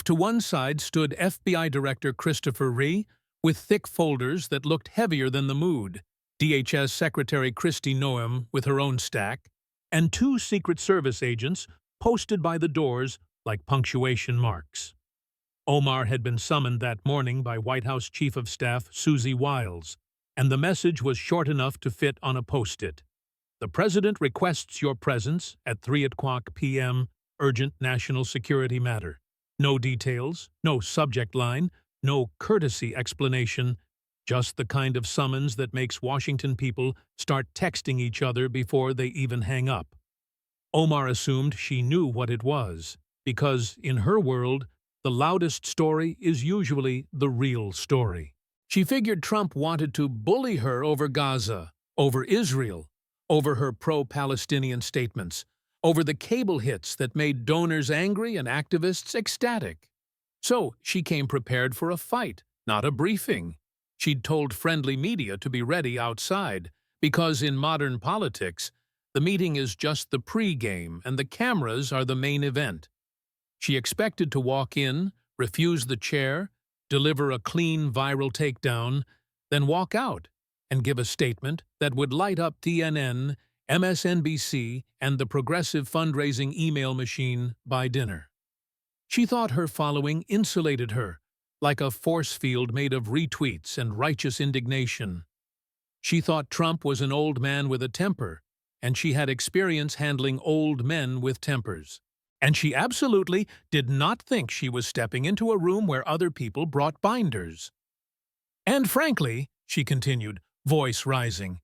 Off to one side stood FBI Director Christopher Wray, with thick folders that looked heavier than the mood, DHS Secretary Kristi Noem with her own stack, and two Secret Service agents posted by the doors like punctuation marks. Omar had been summoned that morning by White House Chief of Staff Susie Wiles, and the message was short enough to fit on a post-it. The President requests your presence at 3:00 p.m. Urgent national security matter. No details, no subject line, no courtesy explanation, just the kind of summons that makes Washington people start texting each other before they even hang up. Omar assumed she knew what it was, because, in her world, the loudest story is usually the real story. She figured Trump wanted to bully her over Gaza, over Israel, over her pro-Palestinian statements, over the cable hits that made donors angry and activists ecstatic. So she came prepared for a fight, not a briefing. She'd told friendly media to be ready outside, because in modern politics, the meeting is just the pre-game and the cameras are the main event. She expected to walk in, refuse the chair, deliver a clean viral takedown, then walk out and give a statement that would light up CNN, MSNBC, and the progressive fundraising email machine by dinner. She thought her following insulated her, like a force field made of retweets and righteous indignation. She thought Trump was an old man with a temper, and she had experience handling old men with tempers. And she absolutely did not think she was stepping into a room where other people brought binders. And frankly, she continued, voice rising,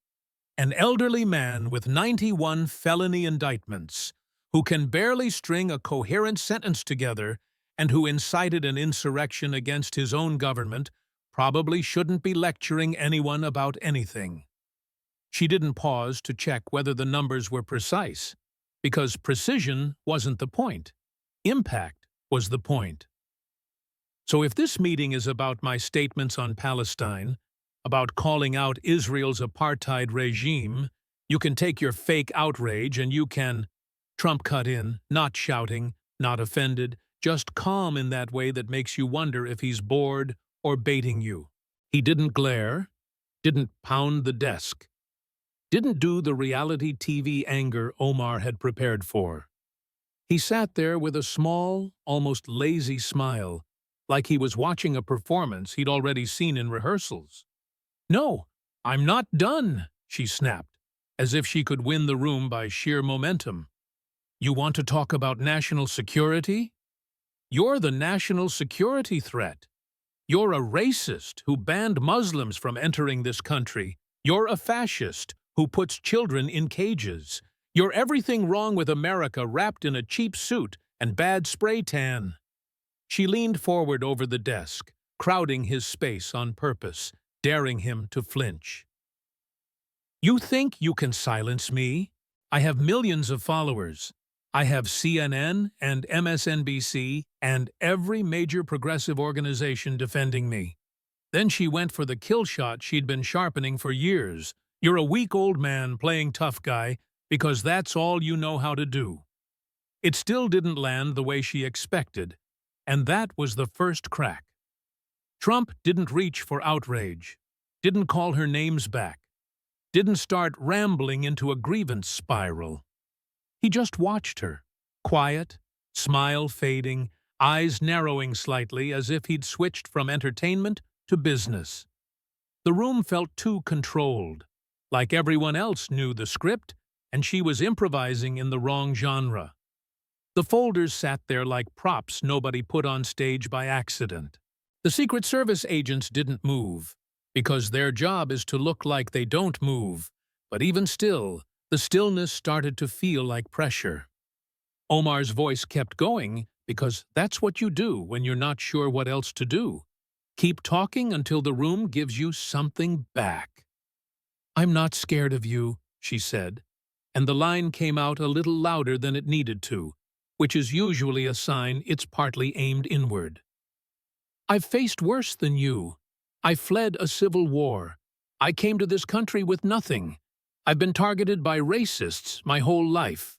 an elderly man with 91 felony indictments, who can barely string a coherent sentence together and who incited an insurrection against his own government, probably shouldn't be lecturing anyone about anything. She didn't pause to check whether the numbers were precise, because precision wasn't the point. Impact was the point. So if this meeting is about my statements on Palestine, about calling out Israel's apartheid regime, you can take your fake outrage and you can— Trump cut in, not shouting, not offended, just calm in that way that makes you wonder if he's bored or baiting you. He didn't glare, didn't pound the desk, didn't do the reality TV anger Omar had prepared for. He sat there with a small, almost lazy smile, like he was watching a performance he'd already seen in rehearsals. "No, I'm not done," she snapped, as if she could win the room by sheer momentum. "You want to talk about national security? You're the national security threat. You're a racist who banned Muslims from entering this country. You're a fascist who puts children in cages. You're everything wrong with America wrapped in a cheap suit and bad spray tan." She leaned forward over the desk, crowding his space on purpose, daring him to flinch. "You think you can silence me? I have millions of followers. I have CNN and MSNBC and every major progressive organization defending me." Then she went for the kill shot she'd been sharpening for years. "You're a weak old man playing tough guy because that's all you know how to do." It still didn't land the way she expected, and that was the first crack. Trump didn't reach for outrage, didn't call her names back, didn't start rambling into a grievance spiral. He just watched her, quiet, smile fading, eyes narrowing slightly as if he'd switched from entertainment to business. The room felt too controlled, like everyone else knew the script, and she was improvising in the wrong genre. The folders sat there like props nobody put on stage by accident. The Secret Service agents didn't move, because their job is to look like they don't move, but even still, the stillness started to feel like pressure. Omar's voice kept going, because that's what you do when you're not sure what else to do. Keep talking until the room gives you something back. "I'm not scared of you," she said, and the line came out a little louder than it needed to, which is usually a sign it's partly aimed inward. "I've faced worse than you. I fled a civil war. I came to this country with nothing. I've been targeted by racists my whole life."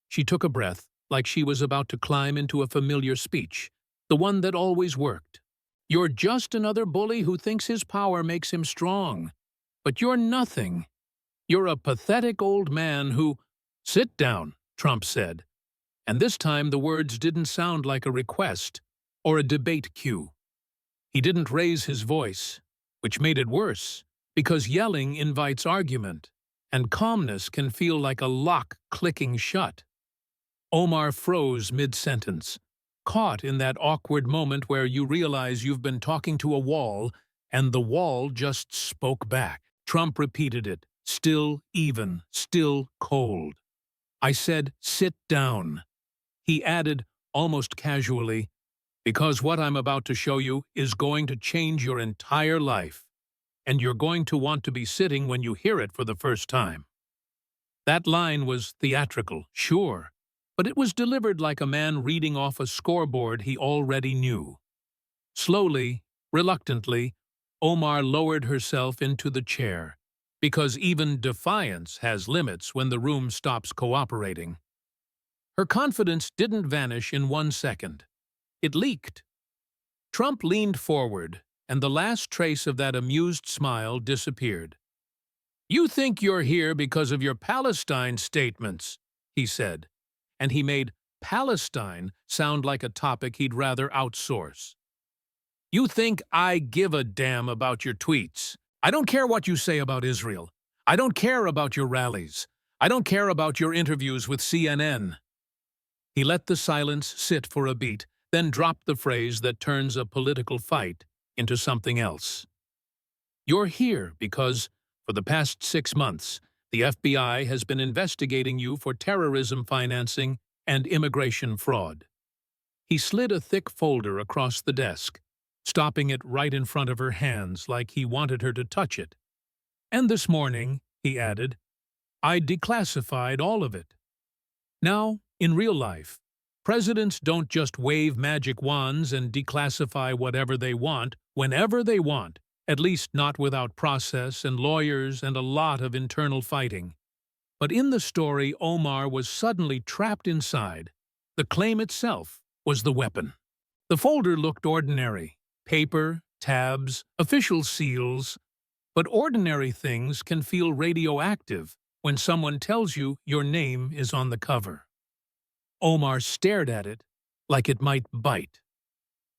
She took a breath, like she was about to climb into a familiar speech, the one that always worked. You're just another bully who thinks his power makes him strong. But you're nothing. You're a pathetic old man who— "Sit down," Trump said. And this time the words didn't sound like a request or a debate cue. He didn't raise his voice, which made it worse, because yelling invites argument, and calmness can feel like a lock clicking shut. Omar froze mid-sentence, caught in that awkward moment where you realize you've been talking to a wall, and the wall just spoke back. Trump repeated it, still even, still cold. "I said, sit down." He added, almost casually, "Because what I'm about to show you is going to change your entire life, and you're going to want to be sitting when you hear it for the first time." That line was theatrical, sure, but it was delivered like a man reading off a scoreboard he already knew. Slowly, reluctantly, Omar lowered herself into the chair, because even defiance has limits when the room stops cooperating. Her confidence didn't vanish in 1 second. It leaked. Trump leaned forward, and the last trace of that amused smile disappeared. "You think you're here because of your Palestine statements," he said, and he made Palestine sound like a topic he'd rather outsource. "You think I give a damn about your tweets. I don't care what you say about Israel. I don't care about your rallies. I don't care about your interviews with CNN." He let the silence sit for a beat, then dropped the phrase that turns a political fight into something else. "You're here because, for the past 6 months, the FBI has been investigating you for terrorism financing and immigration fraud." He slid a thick folder across the desk, stopping it right in front of her hands like he wanted her to touch it. "And this morning," he added, "I declassified all of it." Now, in real life, presidents don't just wave magic wands and declassify whatever they want, whenever they want, at least not without process and lawyers and a lot of internal fighting. But in the story, Omar was suddenly trapped inside. The claim itself was the weapon. The folder looked ordinary: paper, tabs, official seals. But ordinary things can feel radioactive when someone tells you your name is on the cover. Omar stared at it like it might bite.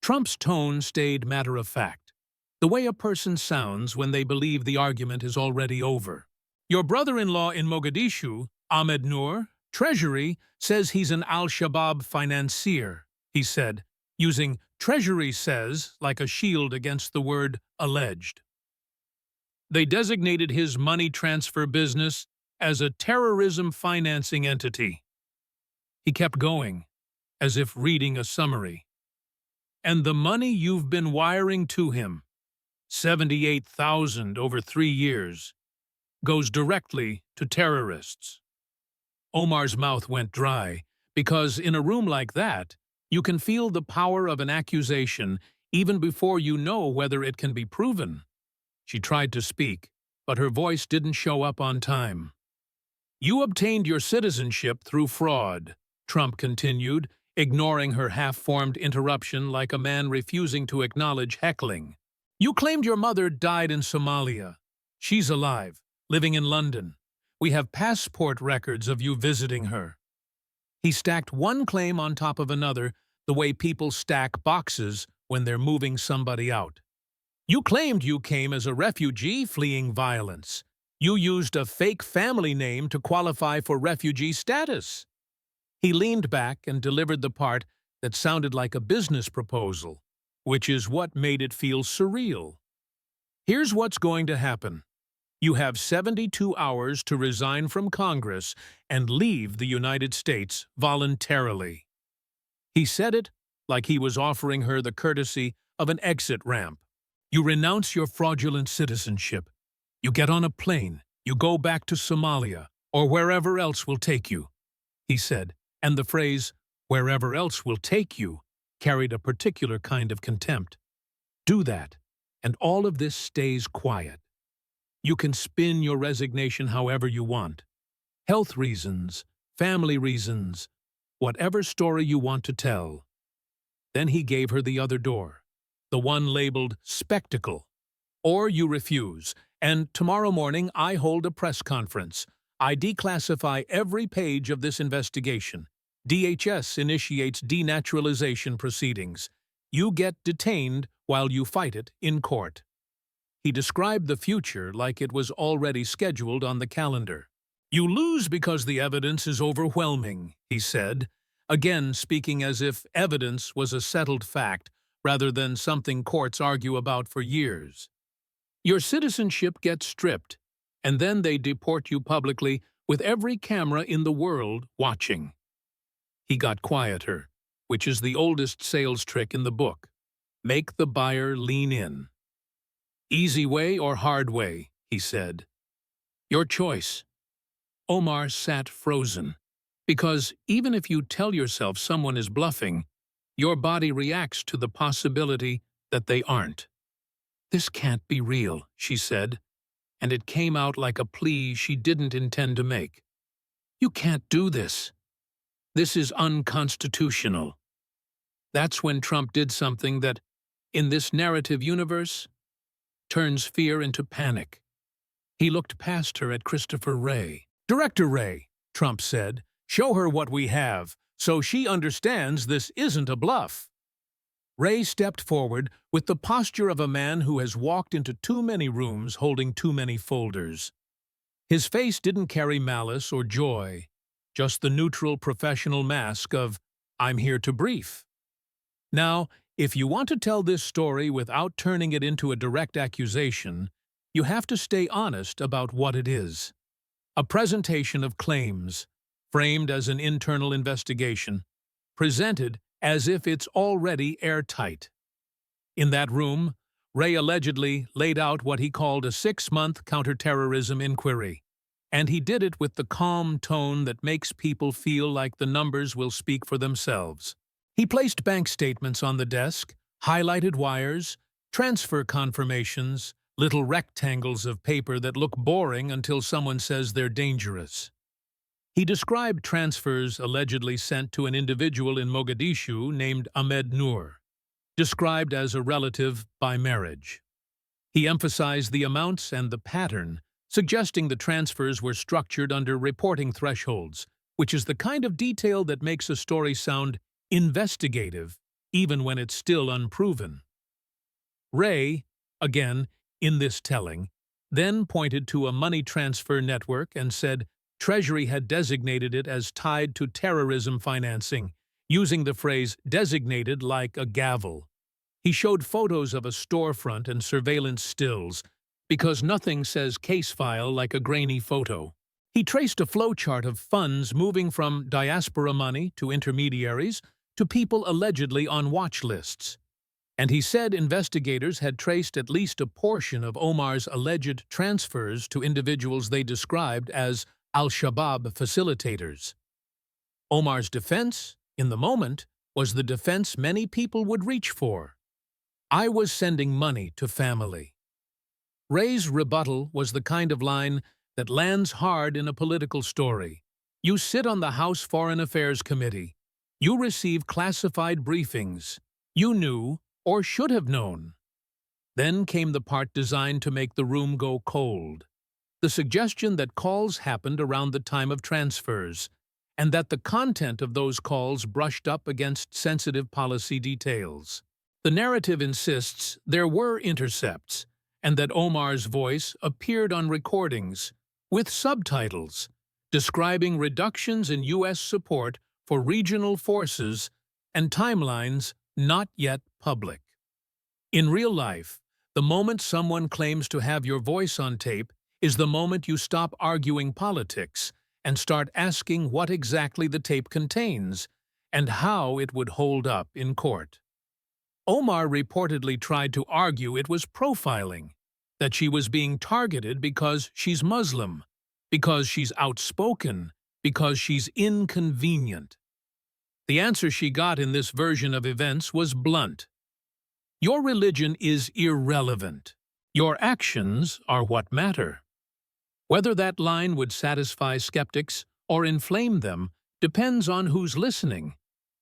Trump's tone stayed matter-of-fact, the way a person sounds when they believe the argument is already over. "Your brother-in-law in Mogadishu, Ahmed Noor, Treasury, says he's an al-Shabaab financier," he said, using "Treasury says" like a shield against the word alleged. "They designated his money transfer business as a terrorism financing entity." He kept going, as if reading a summary. "And the money you've been wiring to him, 78,000 over 3 years, goes directly to terrorists." Omar's mouth went dry, because in a room like that, you can feel the power of an accusation even before you know whether it can be proven. She tried to speak, but her voice didn't show up on time. "You obtained your citizenship through fraud," Trump continued, ignoring her half-formed interruption like a man refusing to acknowledge heckling. "You claimed your mother died in Somalia. She's alive, living in London. We have passport records of you visiting her." He stacked one claim on top of another, the way people stack boxes when they're moving somebody out. "You claimed you came as a refugee fleeing violence. You used a fake family name to qualify for refugee status." He leaned back and delivered the part that sounded like a business proposal, which is what made it feel surreal. "Here's what's going to happen. You have 72 hours to resign from Congress and leave the United States voluntarily." He said it like he was offering her the courtesy of an exit ramp. "You renounce your fraudulent citizenship. You get on a plane. You go back to Somalia, or wherever else will take you," he said, and the phrase, "wherever else will take you," carried a particular kind of contempt. "Do that, and all of this stays quiet. You can spin your resignation however you want. Health reasons, family reasons, whatever story you want to tell. Then he gave her the other door, the one labeled Spectacle. Or you refuse, and tomorrow morning I hold a press conference. I declassify every page of this investigation. DHS initiates denaturalization proceedings. You get detained while you fight it in court. He described the future like it was already scheduled on the calendar. You lose because the evidence is overwhelming, he said, again speaking as if evidence was a settled fact rather than something courts argue about for years. Your citizenship gets stripped, and then they deport you publicly with every camera in the world watching. He got quieter, which is the oldest sales trick in the book. Make the buyer lean in. Easy way or hard way, he said. Your choice. Omar sat frozen, because even if you tell yourself someone is bluffing, your body reacts to the possibility that they aren't. This can't be real, she said, and it came out like a plea she didn't intend to make. You can't do this. This is unconstitutional. That's when Trump did something that, in this narrative universe, turns fear into panic. He looked past her at Christopher Wray. Director Wray, Trump said, show her what we have, so she understands this isn't a bluff. Wray stepped forward with the posture of a man who has walked into too many rooms holding too many folders. His face didn't carry malice or joy, just the neutral professional mask of, I'm here to brief. Now, if you want to tell this story without turning it into a direct accusation, you have to stay honest about what it is. A presentation of claims, framed as an internal investigation, presented as if it's already airtight. In that room, Wray allegedly laid out what he called a 6-month counterterrorism inquiry, and he did it with the calm tone that makes people feel like the numbers will speak for themselves. He placed bank statements on the desk, highlighted wires, transfer confirmations, little rectangles of paper that look boring until someone says they're dangerous. He described transfers allegedly sent to an individual in Mogadishu named Ahmed Noor, described as a relative by marriage. He emphasized the amounts and the pattern, suggesting the transfers were structured under reporting thresholds, which is the kind of detail that makes a story sound investigative, even when it's still unproven. Wray, again, in this telling, then pointed to a money transfer network and said Treasury had designated it as tied to terrorism financing, using the phrase designated like a gavel. He showed photos of a storefront and surveillance stills, because nothing says case file like a grainy photo. He traced a flowchart of funds moving from diaspora money to intermediaries to people allegedly on watch lists. And he said investigators had traced at least a portion of Omar's alleged transfers to individuals they described as al-Shabaab facilitators. Omar's defense, in the moment, was the defense many people would reach for. I was sending money to family. Wray's rebuttal was the kind of line that lands hard in a political story. You sit on the House Foreign Affairs Committee. You receive classified briefings. You knew, or should have known. Then came the part designed to make the room go cold. The suggestion that calls happened around the time of transfers, and that the content of those calls brushed up against sensitive policy details. The narrative insists there were intercepts, and that Omar's voice appeared on recordings, with subtitles, describing reductions in U.S. support for regional forces and timelines not yet public. In real life, the moment someone claims to have your voice on tape is the moment you stop arguing politics and start asking what exactly the tape contains and how it would hold up in court. Omar reportedly tried to argue it was profiling, that she was being targeted because she's Muslim, because she's outspoken, because she's inconvenient. The answer she got in this version of events was blunt. Your religion is irrelevant. Your actions are what matter. Whether that line would satisfy skeptics or inflame them depends on who's listening.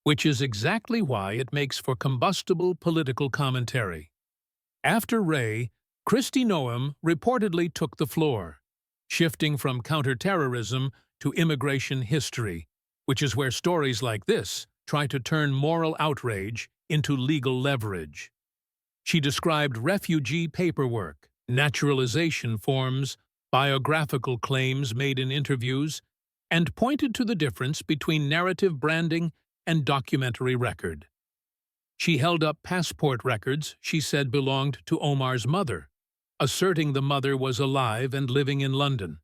which is exactly why it makes for combustible political commentary. After Ray, Kristi Noem reportedly took the floor, shifting from counterterrorism to immigration history, which is where stories like this try to turn moral outrage into legal leverage. She described refugee paperwork, naturalization forms, biographical claims made in interviews, and pointed to the difference between narrative branding and documentary record. She held up passport records she said belonged to Omar's mother, asserting the mother was alive and living in London,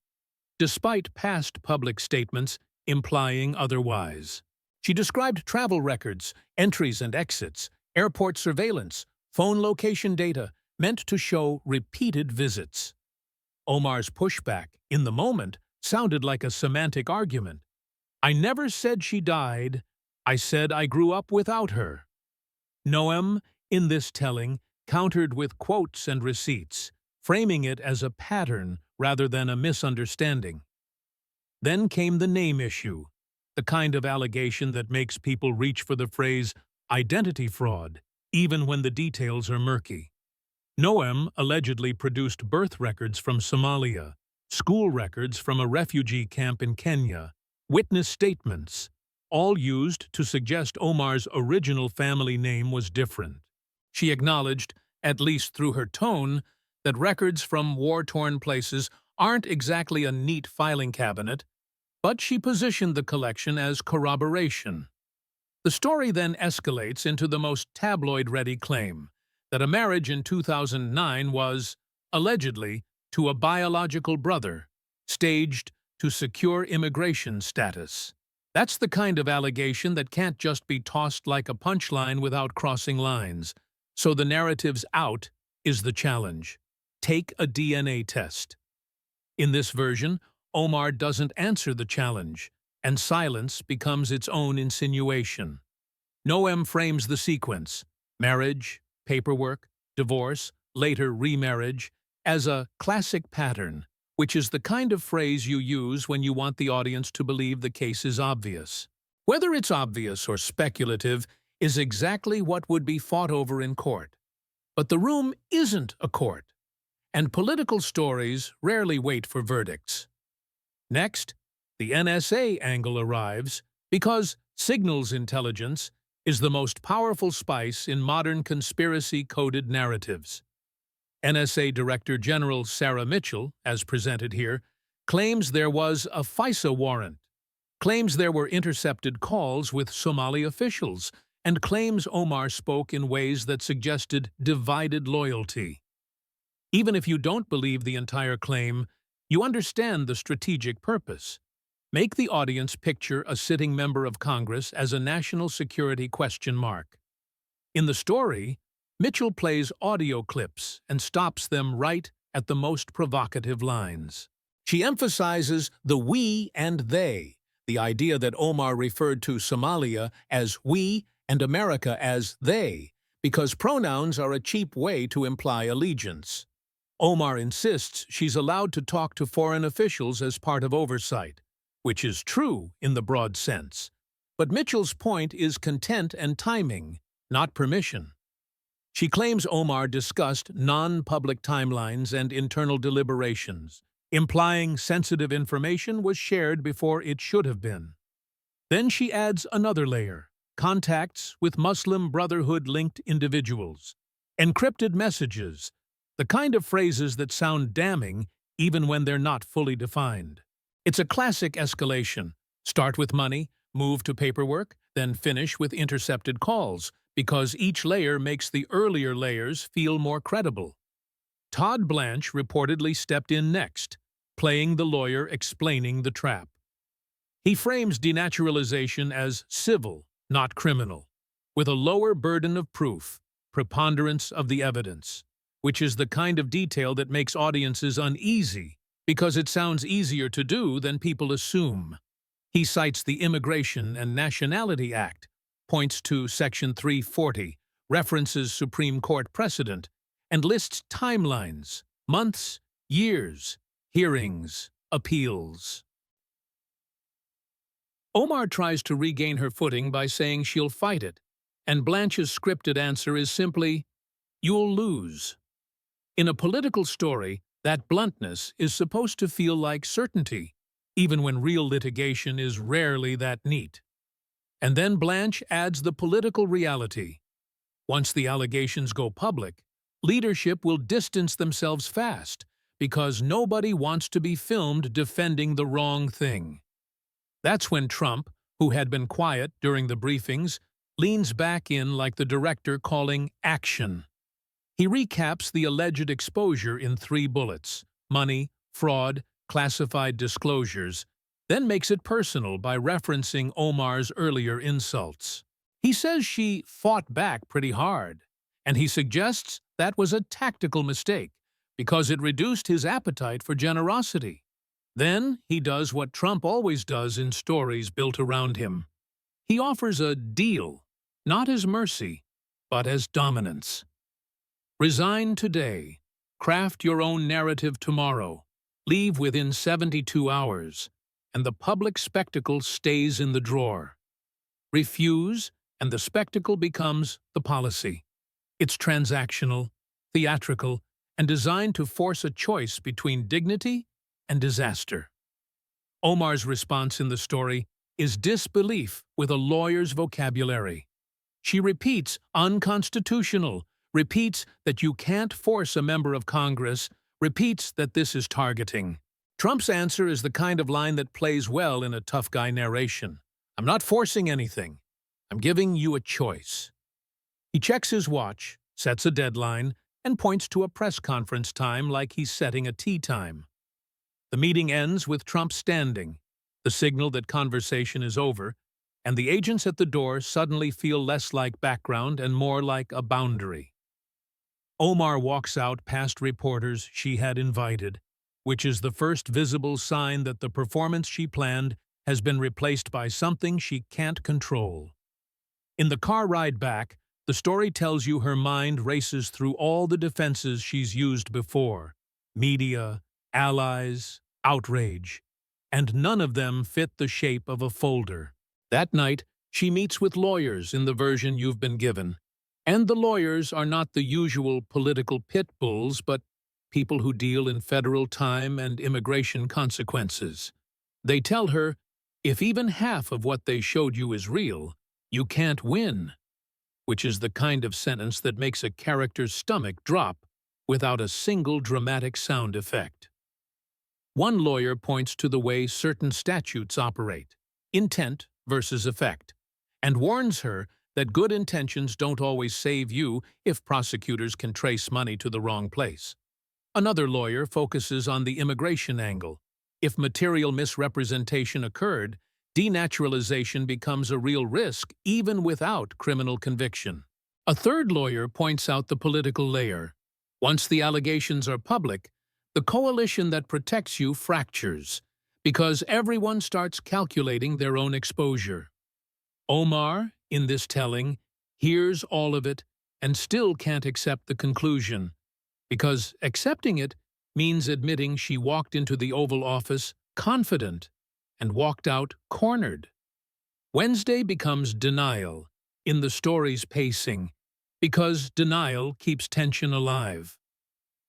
despite past public statements implying otherwise. She described travel records, entries and exits, airport surveillance, phone location data meant to show repeated visits. Omar's pushback, in the moment, sounded like a semantic argument. "I never said she died. I said I grew up without her." Noem, in this telling, countered with quotes and receipts, framing it as a pattern rather than a misunderstanding. Then came the name issue, the kind of allegation that makes people reach for the phrase identity fraud, even when the details are murky. Noem allegedly produced birth records from Somalia, school records from a refugee camp in Kenya, witness statements, all used to suggest Omar's original family name was different. She acknowledged, at least through her tone, that records from war-torn places aren't exactly a neat filing cabinet, but she positioned the collection as corroboration. The story then escalates into the most tabloid-ready claim, that a marriage in 2009 was, allegedly, to a biological brother, staged to secure immigration status. That's the kind of allegation that can't just be tossed like a punchline without crossing lines. So the narrative's out is the challenge. Take a DNA test. In this version, Omar doesn't answer the challenge, and silence becomes its own insinuation. Noem frames the sequence, marriage, paperwork, divorce, later remarriage, as a classic pattern, which is the kind of phrase you use when you want the audience to believe the case is obvious. Whether it's obvious or speculative is exactly what would be fought over in court. But the room isn't a court, and political stories rarely wait for verdicts. Next, the NSA angle arrives because signals intelligence is the most powerful spice in modern conspiracy-coded narratives. NSA Director General Sarah Mitchell, as presented here, claims there was a FISA warrant, claims there were intercepted calls with Somali officials, and claims Omar spoke in ways that suggested divided loyalty. Even if you don't believe the entire claim, you understand the strategic purpose. Make the audience picture a sitting member of Congress as a national security question mark. In the story, Mitchell plays audio clips and stops them right at the most provocative lines. She emphasizes the we and they, the idea that Omar referred to Somalia as we and America as they, because pronouns are a cheap way to imply allegiance. Omar insists she's allowed to talk to foreign officials as part of oversight, which is true in the broad sense. But Mitchell's point is content and timing, not permission. She claims Omar discussed non-public timelines and internal deliberations, implying sensitive information was shared before it should have been. Then she adds another layer, contacts with Muslim Brotherhood-linked individuals, encrypted messages, the kind of phrases that sound damning even when they're not fully defined. It's a classic escalation. Start with money, move to paperwork, then finish with intercepted calls, because each layer makes the earlier layers feel more credible. Todd Blanche reportedly stepped in next, playing the lawyer explaining the trap. He frames denaturalization as civil, not criminal, with a lower burden of proof, preponderance of the evidence, which is the kind of detail that makes audiences uneasy because it sounds easier to do than people assume. He cites the Immigration and Nationality Act, points to Section 340, references Supreme Court precedent, and lists timelines, months, years, hearings, appeals. Omar tries to regain her footing by saying she'll fight it, and Blanche's scripted answer is simply, "You'll lose." In a political story, that bluntness is supposed to feel like certainty, even when real litigation is rarely that neat. And then Blanche adds the political reality. Once the allegations go public, leadership will distance themselves fast because nobody wants to be filmed defending the wrong thing. That's when Trump, who had been quiet during the briefings, leans back in like the director calling action. He recaps the alleged exposure in 3 bullets: money, fraud, classified disclosures, then makes it personal by referencing Omar's earlier insults. He says she fought back pretty hard, and he suggests that was a tactical mistake because it reduced his appetite for generosity. Then he does what Trump always does in stories built around him. He offers a deal, not as mercy, but as dominance. Resign today, craft your own narrative tomorrow, leave within 72 hours, and the public spectacle stays in the drawer. Refuse, and the spectacle becomes the policy. It's transactional, theatrical, and designed to force a choice between dignity and disaster. Omar's response in the story is disbelief with a lawyer's vocabulary. She repeats unconstitutional, repeats that you can't force a member of Congress, repeats that this is targeting. Trump's answer is the kind of line that plays well in a tough guy narration. "I'm not forcing anything. I'm giving you a choice." He checks his watch, sets a deadline, and points to a press conference time like he's setting a tea time. The meeting ends with Trump standing, the signal that conversation is over, and the agents at the door suddenly feel less like background and more like a boundary. Omar walks out past reporters she had invited, which is the first visible sign that the performance she planned has been replaced by something she can't control. In the car ride back, the story tells you her mind races through all the defenses she's used before: media, allies, outrage, and none of them fit the shape of a folder. That night, she meets with lawyers in the version you've been given. And the lawyers are not the usual political pit bulls, but people who deal in federal time and immigration consequences. They tell her, if even half of what they showed you is real, you can't win, which is the kind of sentence that makes a character's stomach drop without a single dramatic sound effect. One lawyer points to the way certain statutes operate, intent versus effect, and warns her that good intentions don't always save you if prosecutors can trace money to the wrong place. Another lawyer focuses on the immigration angle. If material misrepresentation occurred, denaturalization becomes a real risk even without criminal conviction. A third lawyer points out the political layer. Once the allegations are public, the coalition that protects you fractures, because everyone starts calculating their own exposure. Omar, in this telling, hears all of it and still can't accept the conclusion, because accepting it means admitting she walked into the Oval Office confident and walked out cornered. Wednesday becomes denial in the story's pacing, because denial keeps tension alive.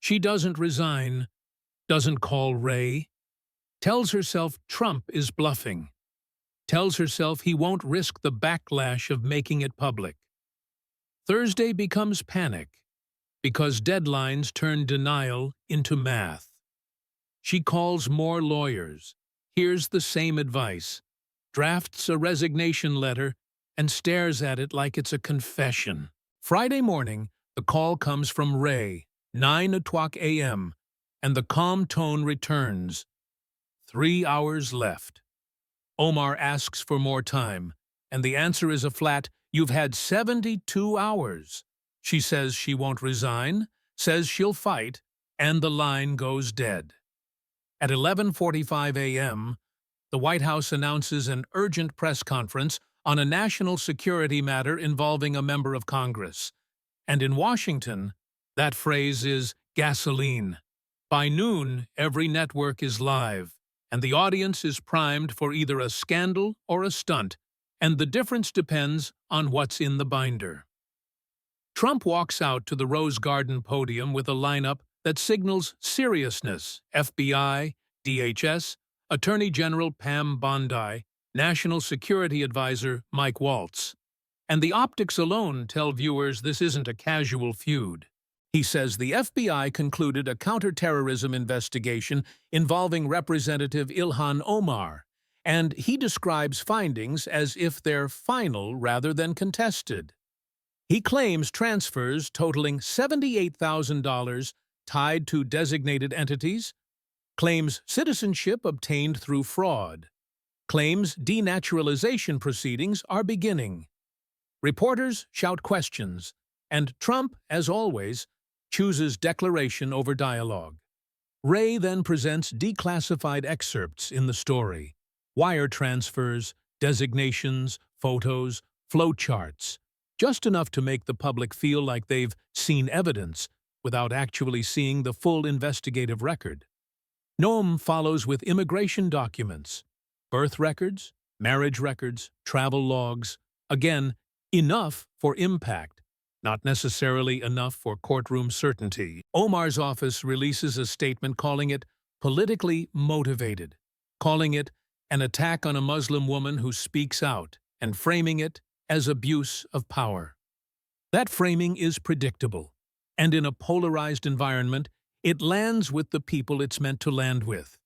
She doesn't resign, doesn't call Ray, tells herself Trump is bluffing, tells herself he won't risk the backlash of making it public. Thursday becomes panic, because deadlines turn denial into math. She calls more lawyers, hears the same advice, drafts a resignation letter, and stares at it like it's a confession. Friday morning, the call comes from Ray, 9:00 a.m., and the calm tone returns. 3 hours left. Omar asks for more time, and the answer is a flat, "You've had 72 hours. She says she won't resign, says she'll fight, and the line goes dead. At 11:45 a.m., the White House announces an urgent press conference on a national security matter involving a member of Congress. And in Washington, that phrase is gasoline. By noon, every network is live. and the audience is primed for either a scandal or a stunt, and the difference depends on what's in the binder. Trump walks out to the Rose Garden podium with a lineup that signals seriousness: FBI, DHS, Attorney General Pam Bondi, National Security Advisor Mike Waltz. And the optics alone tell viewers this isn't a casual feud. He says the FBI concluded a counterterrorism investigation involving Representative Ilhan Omar, and he describes findings as if they're final rather than contested. He claims transfers totaling $78,000 tied to designated entities, claims citizenship obtained through fraud, claims denaturalization proceedings are beginning. Reporters shout questions, and Trump, as always, chooses declaration over dialogue. Wray then presents declassified excerpts in the story: wire transfers, designations, photos, flowcharts, just enough to make the public feel like they've seen evidence without actually seeing the full investigative record. Noam follows with immigration documents, birth records, marriage records, travel logs, again, enough for impact, not necessarily enough for courtroom certainty. Omar's office releases a statement calling it politically motivated, calling it an attack on a Muslim woman who speaks out, and framing it as abuse of power. That framing is predictable, and in a polarized environment, it lands with the people it's meant to land with.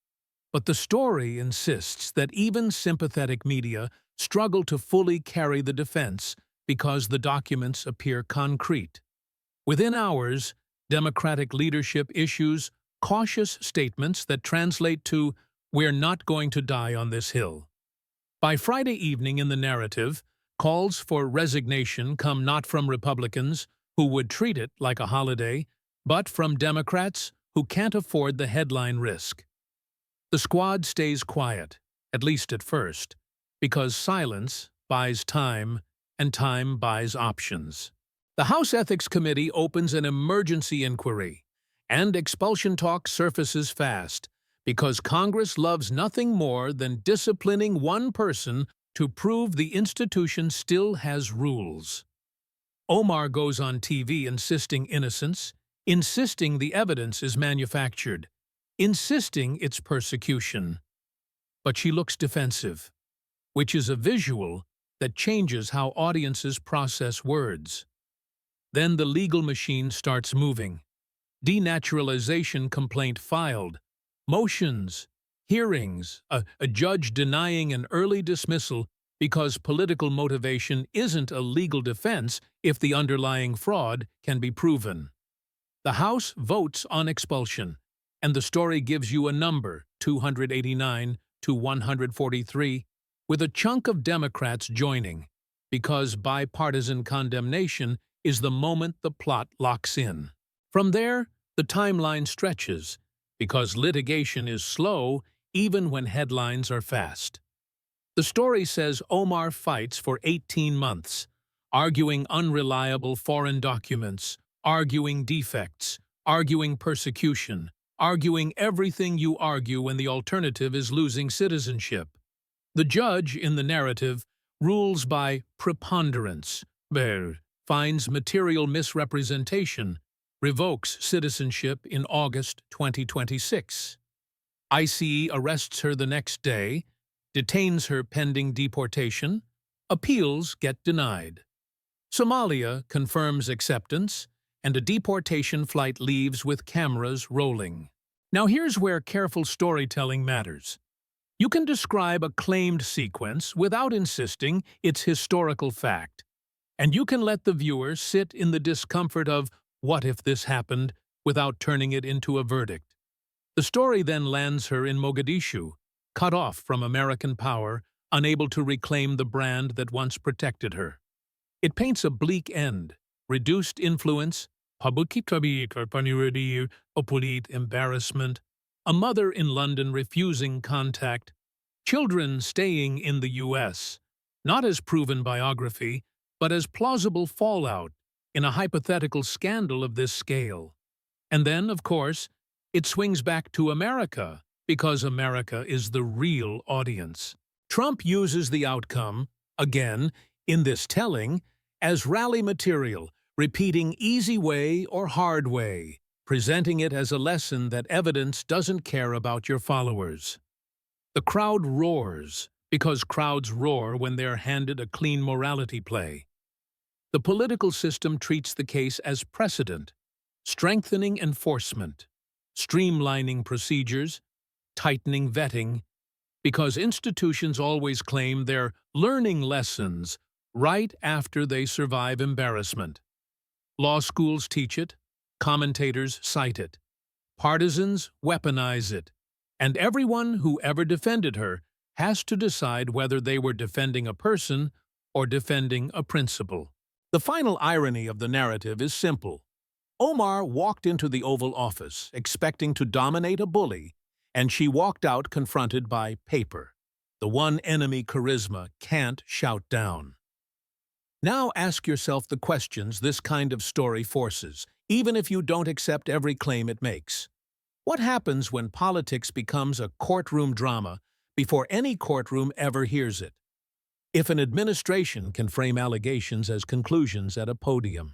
But the story insists that even sympathetic media struggle to fully carry the defense because the documents appear concrete. Within hours, Democratic leadership issues cautious statements that translate to, "We're not going to die on this hill." By Friday evening in the narrative, calls for resignation come not from Republicans, who would treat it like a holiday, but from Democrats who can't afford the headline risk. The squad stays quiet, at least at first, because silence buys time, and time buys options. The House Ethics Committee opens an emergency inquiry, and expulsion talk surfaces fast, because Congress loves nothing more than disciplining one person to prove the institution still has rules. Omar goes on TV insisting innocence, insisting the evidence is manufactured, insisting it's persecution. But she looks defensive, which is a visual that changes how audiences process words. Then the legal machine starts moving. Denaturalization complaint filed, motions, hearings, a judge denying an early dismissal because political motivation isn't a legal defense if the underlying fraud can be proven. The House votes on expulsion, and the story gives you a number, 289 to 143, with a chunk of Democrats joining, because bipartisan condemnation is the moment the plot locks in. From there, the timeline stretches, because litigation is slow even when headlines are fast. The story says Omar fights for 18 months, arguing unreliable foreign documents, arguing defects, arguing persecution, arguing everything you argue when the alternative is losing citizenship. The judge in the narrative rules by preponderance, finds material misrepresentation, revokes citizenship in August 2026. ICE arrests her the next day, detains her pending deportation, appeals get denied. Somalia confirms acceptance, and a deportation flight leaves with cameras rolling. Now here's where careful storytelling matters. You can describe a claimed sequence without insisting it's historical fact, and you can let the viewer sit in the discomfort of "what if this happened" without turning it into a verdict. The story then lands her in Mogadishu, cut off from American power, unable to reclaim the brand that once protected her. It paints a bleak end, reduced influence, embarrassment, a mother in London refusing contact, children staying in the U.S., not as proven biography, but as plausible fallout in a hypothetical scandal of this scale. And then, of course, it swings back to America, because America is the real audience. Trump uses the outcome, again, in this telling, as rally material, repeating easy way or hard way, presenting it as a lesson that evidence doesn't care about your followers. The crowd roars, because crowds roar when they're handed a clean morality play. The political system treats the case as precedent, strengthening enforcement, streamlining procedures, tightening vetting, because institutions always claim they're learning lessons right after they survive embarrassment. Law schools teach it, commentators cite it, partisans weaponize it, and everyone who ever defended her has to decide whether they were defending a person or defending a principle. The final irony of the narrative is simple. Omar walked into the Oval Office expecting to dominate a bully, and she walked out confronted by paper, the one enemy charisma can't shout down. Now ask yourself the questions this kind of story forces, even if you don't accept every claim it makes. What happens when politics becomes a courtroom drama before any courtroom ever hears it? If an administration can frame allegations as conclusions at a podium,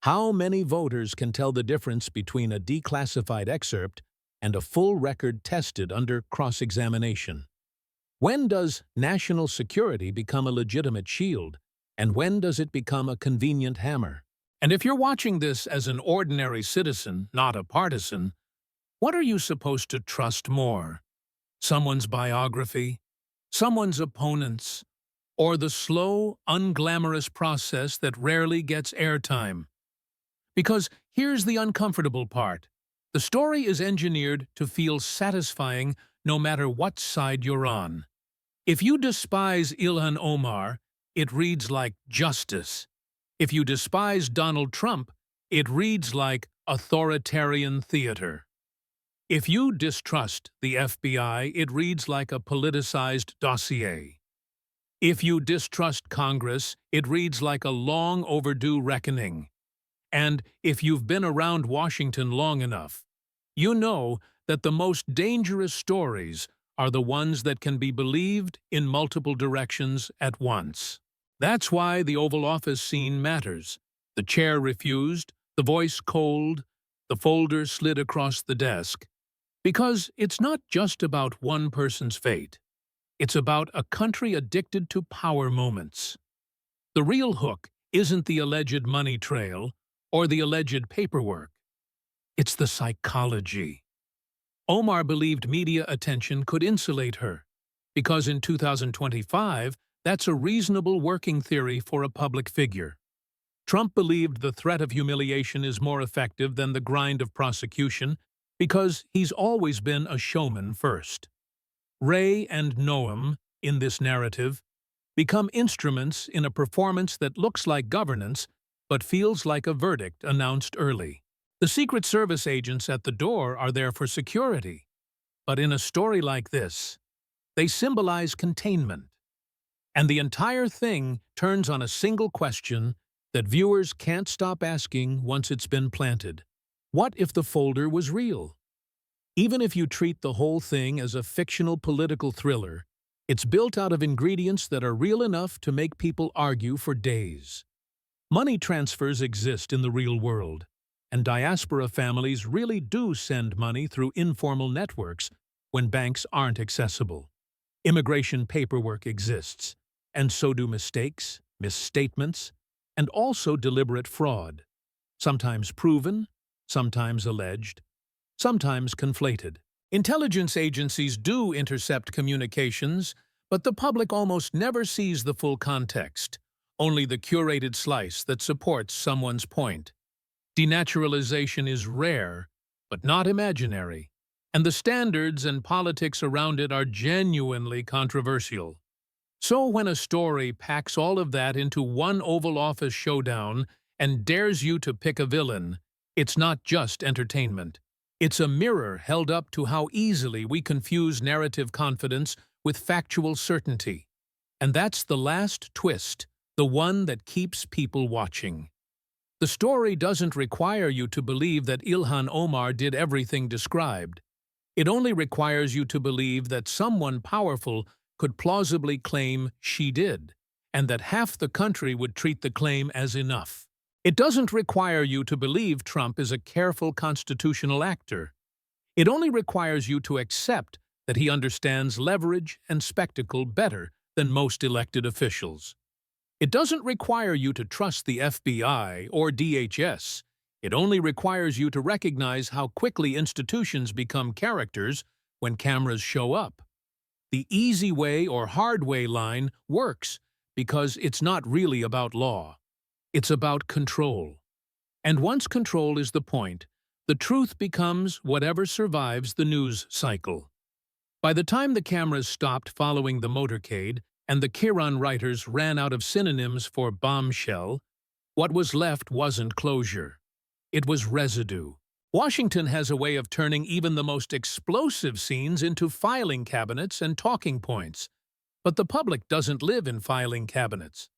how many voters can tell the difference between a declassified excerpt and a full record tested under cross-examination? When does national security become a legitimate shield, and when does it become a convenient hammer? And if you're watching this as an ordinary citizen, not a partisan, what are you supposed to trust more? Someone's biography, someone's opponents, or the slow, unglamorous process that rarely gets airtime? Because here's the uncomfortable part. The story is engineered to feel satisfying no matter what side you're on. If you despise Ilhan Omar, it reads like justice. If you despise Donald Trump, it reads like authoritarian theater. If you distrust the FBI, it reads like a politicized dossier. If you distrust Congress, it reads like a long overdue reckoning. And if you've been around Washington long enough, you know that the most dangerous stories are the ones that can be believed in multiple directions at once. That's why the Oval Office scene matters. The chair refused, the voice cold, the folder slid across the desk. Because it's not just about one person's fate. It's about a country addicted to power moments. The real hook isn't the alleged money trail or the alleged paperwork. It's the psychology. Omar believed media attention could insulate her, because in 2025, that's a reasonable working theory for a public figure. Trump believed the threat of humiliation is more effective than the grind of prosecution because he's always been a showman first. Ray and Noam, in this narrative, become instruments in a performance that looks like governance but feels like a verdict announced early. The Secret Service agents at the door are there for security, but in a story like this, they symbolize containment. And the entire thing turns on a single question that viewers can't stop asking once it's been planted. What if the folder was real? Even if you treat the whole thing as a fictional political thriller, it's built out of ingredients that are real enough to make people argue for days. Money transfers exist in the real world, and diaspora families really do send money through informal networks when banks aren't accessible. Immigration paperwork exists, and so do mistakes, misstatements, and also deliberate fraud, sometimes proven, sometimes alleged, sometimes conflated. Intelligence agencies do intercept communications, but the public almost never sees the full context, only the curated slice that supports someone's point. Denaturalization is rare, but not imaginary, and the standards and politics around it are genuinely controversial. So when a story packs all of that into one Oval Office showdown and dares you to pick a villain, it's not just entertainment. It's a mirror held up to how easily we confuse narrative confidence with factual certainty. And that's the last twist, the one that keeps people watching. The story doesn't require you to believe that Ilhan Omar did everything described. It only requires you to believe that someone powerful could plausibly claim she did, and that half the country would treat the claim as enough. It doesn't require you to believe Trump is a careful constitutional actor. It only requires you to accept that he understands leverage and spectacle better than most elected officials. It doesn't require you to trust the FBI or DHS. It only requires you to recognize how quickly institutions become characters when cameras show up. The easy way or hard way line works because it's not really about law. It's about control. And once control is the point, the truth becomes whatever survives the news cycle. By the time the cameras stopped following the motorcade and the Kiran writers ran out of synonyms for bombshell, what was left wasn't closure. It was residue. Washington has a way of turning even the most explosive scenes into filing cabinets and talking points. But the public doesn't live in filing cabinets.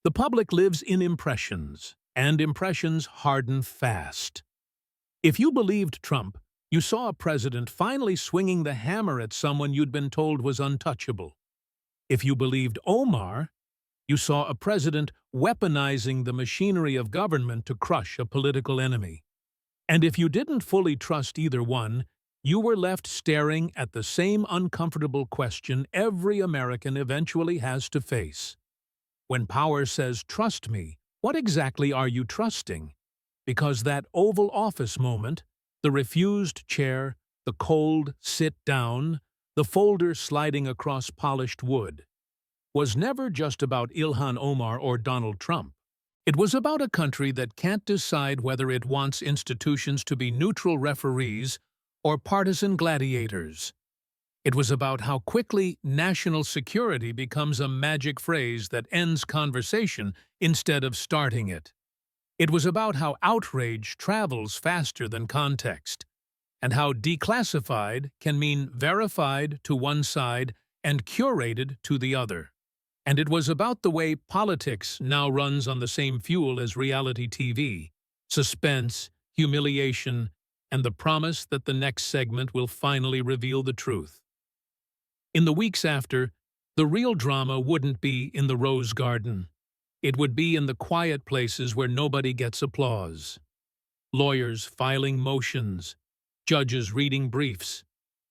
The public lives in impressions, and impressions harden fast. If you believed Trump, you saw a president finally swinging the hammer at someone you'd been told was untouchable. If you believed Omar, you saw a president weaponizing the machinery of government to crush a political enemy. And if you didn't fully trust either one, you were left staring at the same uncomfortable question every American eventually has to face. When power says, "Trust me," what exactly are you trusting? Because that Oval Office moment, the refused chair, the cold sit down, the folder sliding across polished wood, was never just about Ilhan Omar or Donald Trump. It was about a country that can't decide whether it wants institutions to be neutral referees or partisan gladiators. It was about how quickly national security becomes a magic phrase that ends conversation instead of starting it. It was about how outrage travels faster than context, and how declassified can mean verified to one side and curated to the other. And it was about the way politics now runs on the same fuel as reality TV: suspense, humiliation, and the promise that the next segment will finally reveal the truth. In the weeks after, the real drama wouldn't be in the Rose Garden. It would be in the quiet places where nobody gets applause. Lawyers filing motions, judges reading briefs,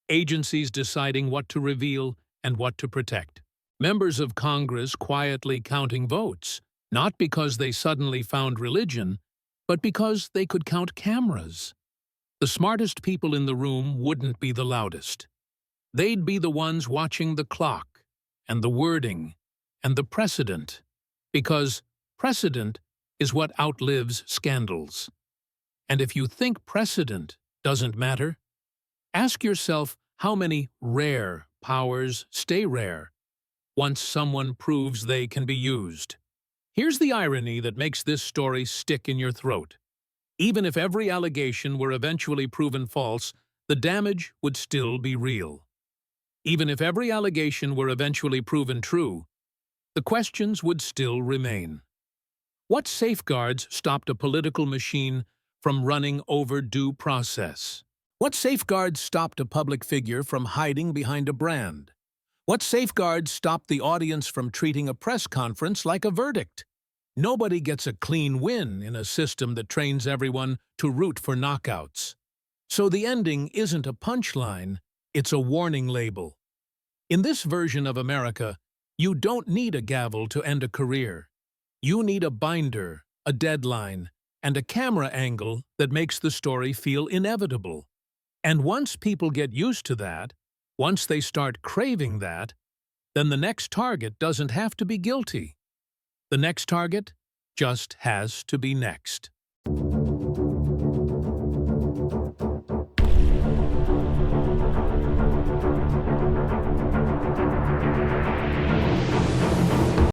agencies deciding what to reveal and what to protect. Members of Congress quietly counting votes, not because they suddenly found religion, but because they could count cameras. The smartest people in the room wouldn't be the loudest. They'd be the ones watching the clock, and the wording, and the precedent, because precedent is what outlives scandals. And if you think precedent doesn't matter, ask yourself how many rare powers stay rare once someone proves they can be used. Here's the irony that makes this story stick in your throat. Even if every allegation were eventually proven false, the damage would still be real. Even if every allegation were eventually proven true, the questions would still remain. What safeguards stopped a political machine from running over due process? What safeguards stopped a public figure from hiding behind a brand? What safeguards stopped the audience from treating a press conference like a verdict? Nobody gets a clean win in a system that trains everyone to root for knockouts. So the ending isn't a punchline, it's a warning label. In this version of America, you don't need a gavel to end a career. You need a binder, a deadline, and a camera angle that makes the story feel inevitable. And once people get used to that, once they start craving that, then the next target doesn't have to be guilty. The next target just has to be next.